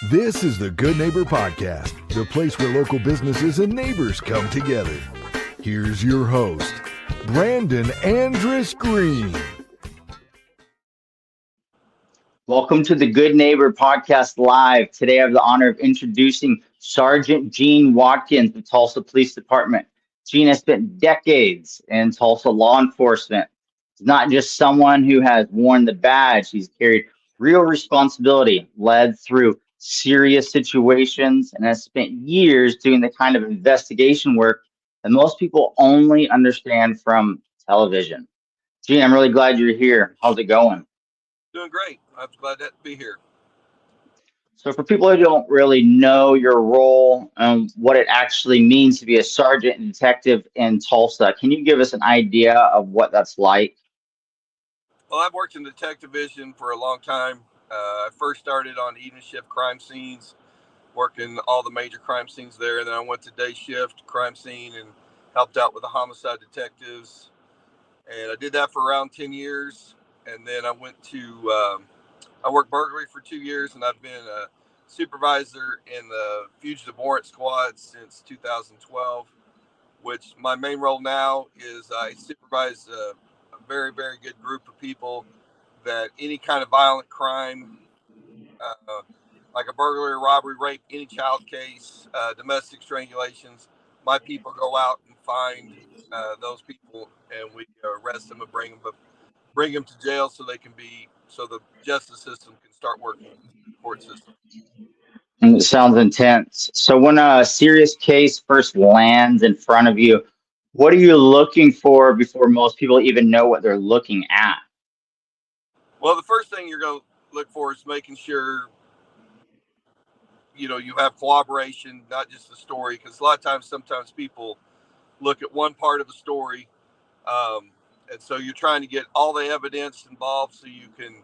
This is the Good Neighbor Podcast, the place where local businesses and neighbors come together. Here's your host, Brandon Andrus Green. Welcome to the Good Neighbor Podcast Live. Today I have the honor of introducing Sergeant Gene Watkins of Tulsa Police Department. Gene has spent decades in Tulsa law enforcement. He's not just someone who has worn the badge, he's carried real responsibility, led through serious situations, and has spent years doing the kind of investigation work that most people only understand from television. Gene, I'm really glad you're here. How's it going? Doing great. I'm glad to be here. So for people who don't really know your role and what it actually means to be a sergeant and detective in Tulsa, can you give us an idea of what that's like? Well, I've worked in the detective division for a long time. I first started on evening shift crime scenes, working all the major crime scenes there. Then I went to day shift crime scene and helped out with the homicide detectives. And I did that for around 10 years. And then I went to, I worked burglary for 2 years, and I've been a supervisor in the fugitive warrant squad since 2012, which my main role now is I supervise a very, very good group of people that any kind of violent crime, like a burglary, robbery, rape, any child case, domestic strangulations, my people go out and find those people, and we arrest them and bring them to jail so the justice system can start working, the court system. It sounds intense. So when a serious case first lands in front of you, what are you looking for before most people even know what they're looking at? Well, the first thing you're going to look for is making sure, you have cooperation, not just the story, because a lot of times, sometimes people look at one part of the story, and so you're trying to get all the evidence involved so you can,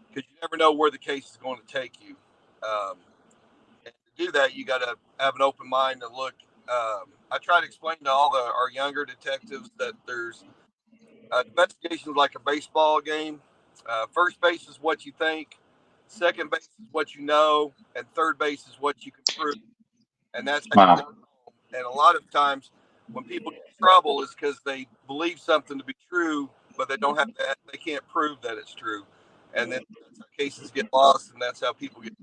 because you never know where the case is going to take you. And to do that, you got to have an open mind and look. I try to explain to all our younger detectives that there's investigations like a baseball game. First base is what you think, second base is what you know, and third base is what you can prove. And that's how you Wow. go home. And a lot of times when people get in trouble is because they believe something to be true, but they can't prove that it's true. And then that's how cases get lost, and that's how people get.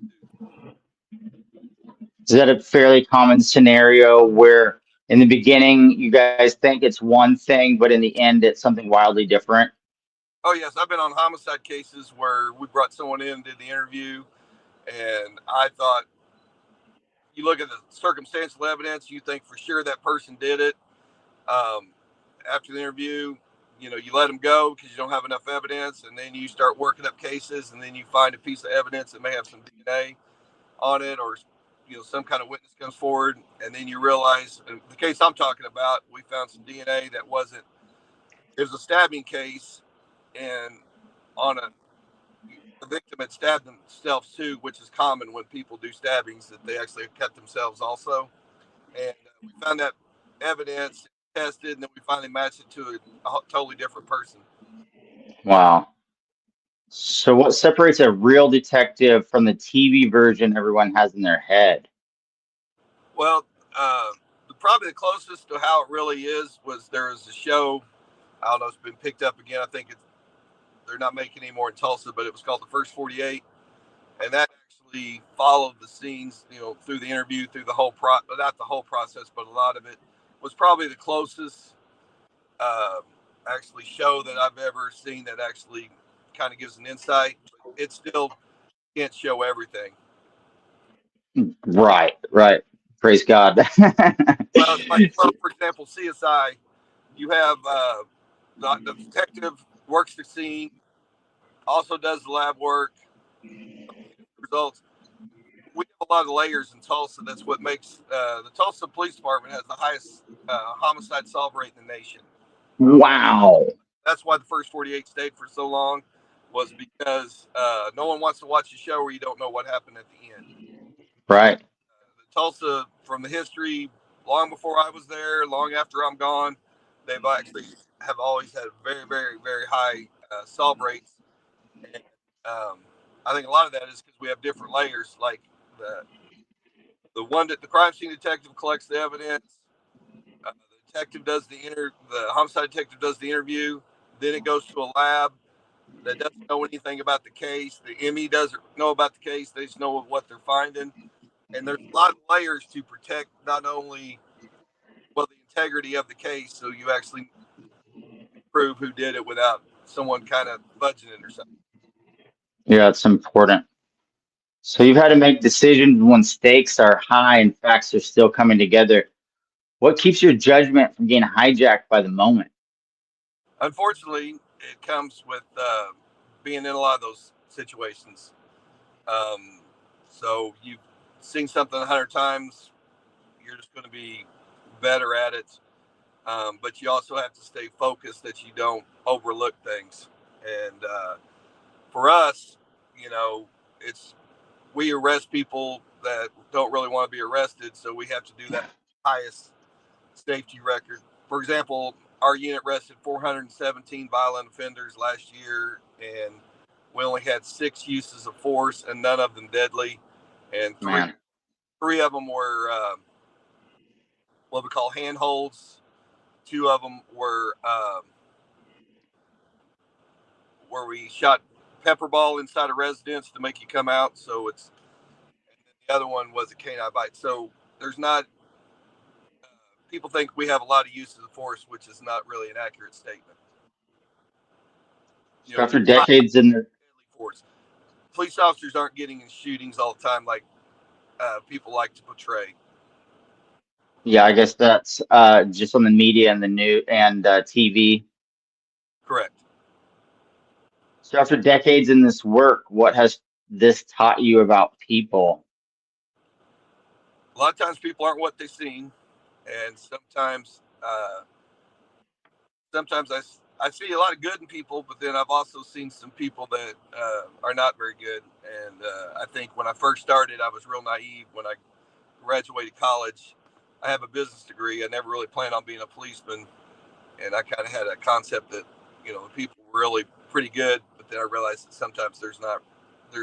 Is that a fairly common scenario where in the beginning you guys think it's one thing, but in the end it's something wildly different? Oh yes, I've been on homicide cases where we brought someone in, did the interview, and I thought, you look at the circumstantial evidence, you think for sure that person did it. After the interview, you let them go because you don't have enough evidence, and then you start working up cases, and then you find a piece of evidence that may have some DNA on it, or some kind of witness comes forward, and then you realize, in the case I'm talking about, we found some DNA that wasn't. It was a stabbing case, and on the victim had stabbed themselves too, which is common when people do stabbings, that they actually cut themselves also. And we found that evidence, tested, and then we finally matched it to a totally different person. Wow. So what separates a real detective from the TV version everyone has in their head? Well, probably the closest to how it really is was there was a show. I don't know, it's been picked up again. I think they're not making anymore in Tulsa, but it was called The First 48, and that actually followed the scenes, through the interview, through the whole not the whole process, but a lot of it was probably the closest actually show that I've ever seen that actually kind of gives an insight. It still can't show everything. Right. Praise God. Well, like, for example, CSI, you have the detective works the scene, also does the lab work, results. We have a lot of layers in Tulsa. That's what makes the Tulsa Police Department has the highest homicide solve rate in the nation. Wow. That's why the First 48 stayed for so long, was because no one wants to watch a show where you don't know what happened at the end. Right. The Tulsa, from the history, long before I was there, long after I'm gone, they've actually have always had very, very, very high solve rates. And I think a lot of that is because we have different layers. Like The one that the crime scene detective collects the evidence. The detective does the homicide detective does the interview. Then it goes to a lab that doesn't know anything about the case. The ME doesn't know about the case. They just know what they're finding. And there's a lot of layers to protect not only the integrity of the case, so you actually prove who did it without someone kind of budging it or something. Yeah, it's important. So you've had to make decisions when stakes are high and facts are still coming together. What keeps your judgment from getting hijacked by the moment? Unfortunately, it comes with being in a lot of those situations. So you've seen something 100 times, you're just going to be better at it. But you also have to stay focused that you don't overlook things. And for us, we arrest people that don't really want to be arrested, so we have to do that highest safety record. For example, our unit arrested 417 violent offenders last year, and we only had 6 uses of force, and none of them deadly. And three of them were what we call handholds. 2 of them were where we shot pepper ball inside a residence to make you come out. So and then the other one was a canine bite. So there's not. People think we have a lot of uses of force, which is not really an accurate statement. After decades in the force, police officers aren't getting in shootings all the time like people like to portray. Yeah, I guess that's just on the media and the news and TV. Correct. So after decades in this work, what has this taught you about people? A lot of times people aren't what they seem, and sometimes I see a lot of good in people, but then I've also seen some people that are not very good. And I think when I first started, I was real naive. When I graduated college, I have a business degree. I never really planned on being a policeman, and I kind of had a concept that the people were really pretty good. But then I realized that sometimes there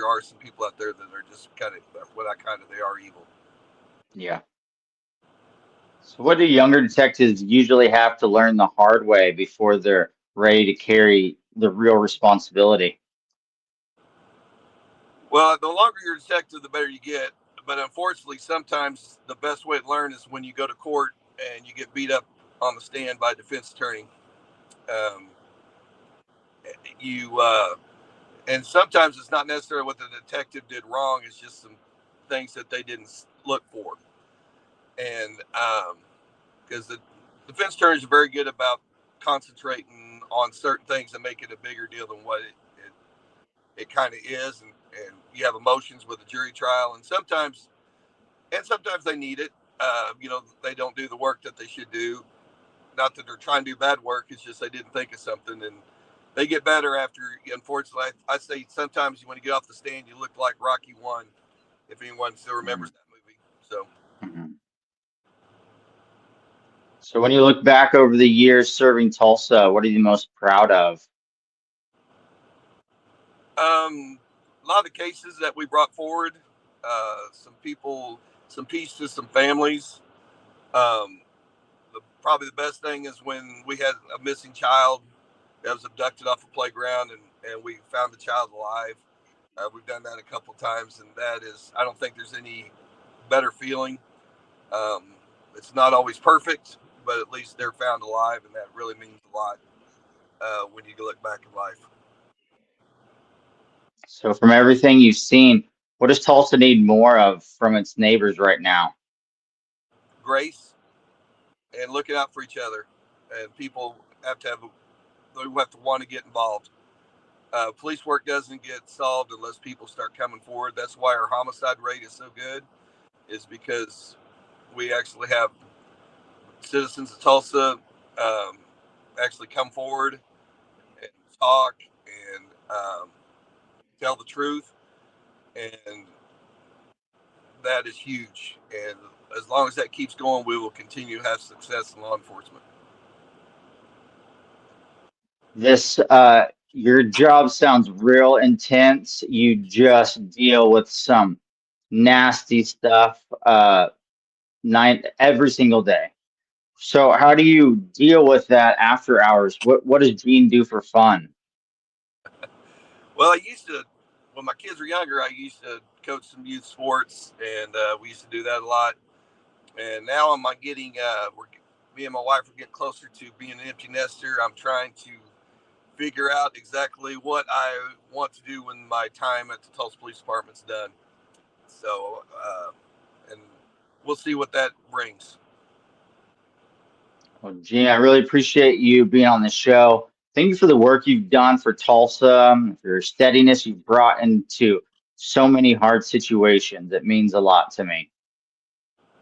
are some people out there that are just kind of they are evil. Yeah. So what do younger detectives usually have to learn the hard way before they're ready to carry the real responsibility? Well, the longer you're a detective, the better you get. But unfortunately, sometimes the best way to learn is when you go to court and you get beat up on the stand by a defense attorney. And sometimes it's not necessarily what the detective did wrong. It's just some things that they didn't look for. And because the defense attorneys are very good about concentrating on certain things and make it a bigger deal than what it kind of is. And you have emotions with a jury trial, and sometimes they need it. They don't do the work that they should do. Not that they're trying to do bad work. It's just they didn't think of something, and they get better after. Unfortunately, I say sometimes when you get off the stand, you look like Rocky 1, if anyone still remembers that movie. So. Mm-hmm. So when you look back over the years serving Tulsa, what are you most proud of? A lot of the cases that we brought forward, some people, some peace to some families. Probably the best thing is when we had a missing child that was abducted off a playground, and we found the child alive. We've done that a couple times, and that is, I don't think there's any better feeling. It's not always perfect, but at least they're found alive, and that really means a lot when you look back in life. So from everything you've seen, what does Tulsa need more of from its neighbors right now? Grace and looking out for each other, and people have to want to get involved. Police work doesn't get solved unless people start coming forward. That's why our homicide rate is so good, is because we actually have citizens of Tulsa actually come forward and talk and tell the truth, and that is huge. And as long as that keeps going, we will continue to have success in law enforcement. Your job sounds real intense. You just deal with some nasty stuff, every single day. So how do you deal with that after hours? What does Gene do for fun? Well, I used to, when my kids were younger, I used to coach some youth sports, and we used to do that a lot. And now I'm getting, me and my wife are getting closer to being an empty nester. I'm trying to figure out exactly what I want to do when my time at the Tulsa Police Department's done. So, and we'll see what that brings. Well, Gene, I really appreciate you being on the show. Thank you for the work you've done for Tulsa, for your steadiness you've brought into so many hard situations. It means a lot to me.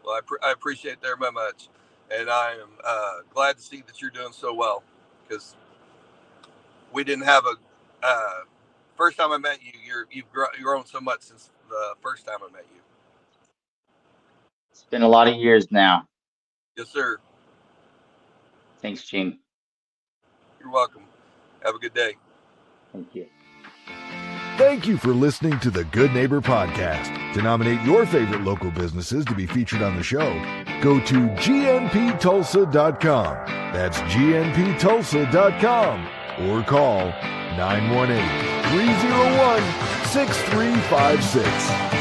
Well, I appreciate that very much. And I am glad to see that you're doing so well, because we didn't have first time I met you, you've grown so much since the first time I met you. It's been a lot of years now. Yes, sir. Thanks, Gene. You're welcome. Have a good day. Thank you. Thank you for listening to the Good Neighbor Podcast. To nominate your favorite local businesses to be featured on the show, go to gnptulsa.com. That's gnptulsa.com. Or call 918-301-6356.